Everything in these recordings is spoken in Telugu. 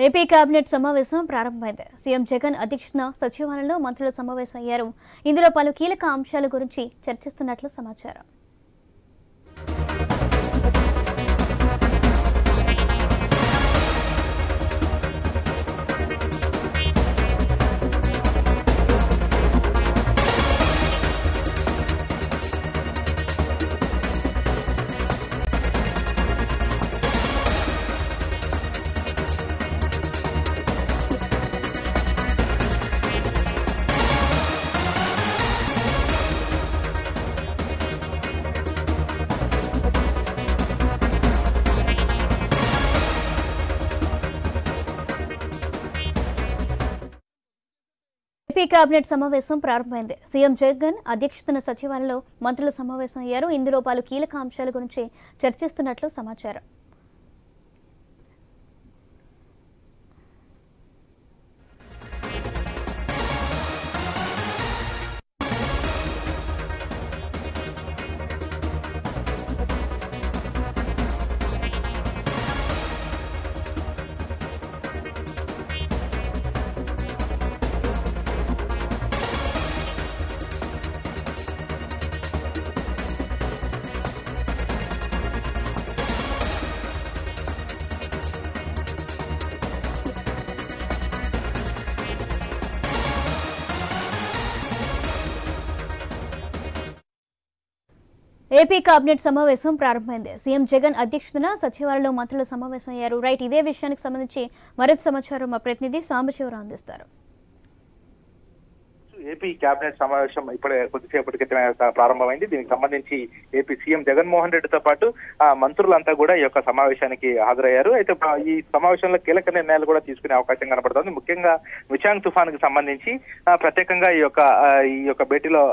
ఏపీ కేబినెట్ సమావేశం ప్రారంభమైంది. సీఎం జగన్ అధ్యక్షతన సచివాలయంలో మంత్రుల సమావేశం అయ్యారు. ఇందులో పలు కీలక అంశాల గురించి చర్చిస్తున్నట్లు సమాచారం. ఏపీ కేబినెట్ సమావేశం ప్రారంభమైంది. సీఎం జగన్ అధ్యక్షతన సచివాలయంలో మంత్రుల సమావేశం అయ్యారు. ఇందులో పలు కీలక అంశాల గురించి చర్చిస్తున్నట్లు సమాచారం. ఏపీ కేబినెట్ సమావేశం ప్రారంభమైంది. సీఎం జగన్ అధ్యక్షతన సచివాలయంలో మంత్రుల సమావేశం అయ్యారు. ఇదే విషయానికి సంబంధించి మరింత సమాచారం మా ప్రతినిధి సాంబశివరావు అందిస్తారు. ఏపీ కేబినెట్ సమావేశం ఇప్పుడే కొద్దిసేపటి క్రితమే ప్రారంభమైంది. దీనికి సంబంధించి ఏపీ సీఎం జగన్మోహన్ రెడ్డితో పాటు మంత్రులంతా కూడా ఈ యొక్క సమావేశానికి హాజరయ్యారు. అయితే ఈ సమావేశంలో కీలక నిర్ణయాలు కూడా తీసుకునే అవకాశం కనపడుతుంది. ముఖ్యంగా మిచాంగ్ తుఫాన్ కి సంబంధించి ప్రత్యేకంగా ఈ యొక్క భేటీలో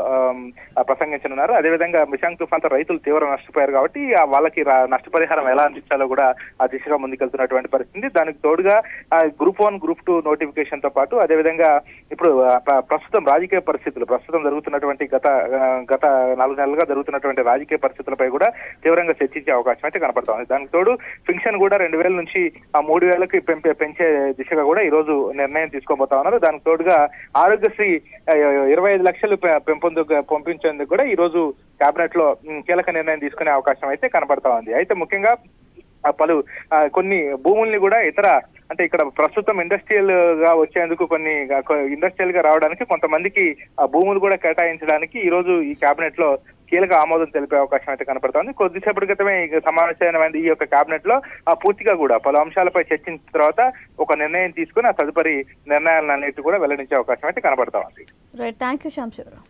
ప్రసంగించనున్నారు. అదేవిధంగా మిచాంగ్ తుఫాన్ తో రైతులు తీవ్ర నష్టపోయారు కాబట్టి వాళ్ళకి నష్టపరిహారం ఎలా అందించాలో కూడా ఆ దిశగా ముందుకెళ్తున్నటువంటి పరిస్థితి. దానికి తోడుగా గ్రూప్ 1, గ్రూప్ 2 నోటిఫికేషన్ తో పాటు అదేవిధంగా ఇప్పుడు ప్రస్తుతం రాజకీయ పరిస్థితులు జరుగుతున్నటువంటి గత 4 నెలలుగా జరుగుతున్నటువంటి రాజకీయ పరిస్థితులపై కూడా తీవ్రంగా చర్చించే అవకాశం అయితే కనపడుతోంది. దానికి తోడు పెన్షన్ కూడా 2000 నుంచి 3000కి పెంచే దిశగా కూడా ఈ రోజు నిర్ణయం తీసుకోబోతా ఉన్నారు. దానికి తోడుగా ఆరోగ్యశ్రీ 25 లక్షలు పంపించేందుకు కూడా ఈ రోజు కేబినెట్ లో కీలక నిర్ణయం తీసుకునే అవకాశం అయితే కనపడతా ఉంది. అయితే ముఖ్యంగా కొన్ని భూముల్ని కూడా అంటే ఇక్కడ ప్రస్తుతం ఇండస్ట్రియల్ గా వచ్చేందుకు ఇండస్ట్రియల్ గా రావడానికి కొంతమందికి భూములు కూడా కేటాయించడానికి ఈ రోజు ఈ కేబినెట్ లో కీలక ఆమోదం తెలిపే అవకాశం అయితే కనపడుతోంది. కొద్దిసేపటి క్రితమే ఈ సమావేశమైన ఈ యొక్క కేబినెట్ లో పూర్తిగా కూడా పలు అంశాలపై చర్చించిన తర్వాత ఒక నిర్ణయం తీసుకుని ఆ తదుపరి నిర్ణయాలన్నిటి కూడా వెల్లడించే అవకాశం అయితే కనపడతా ఉంది. Right, thank you శాంశివరావు.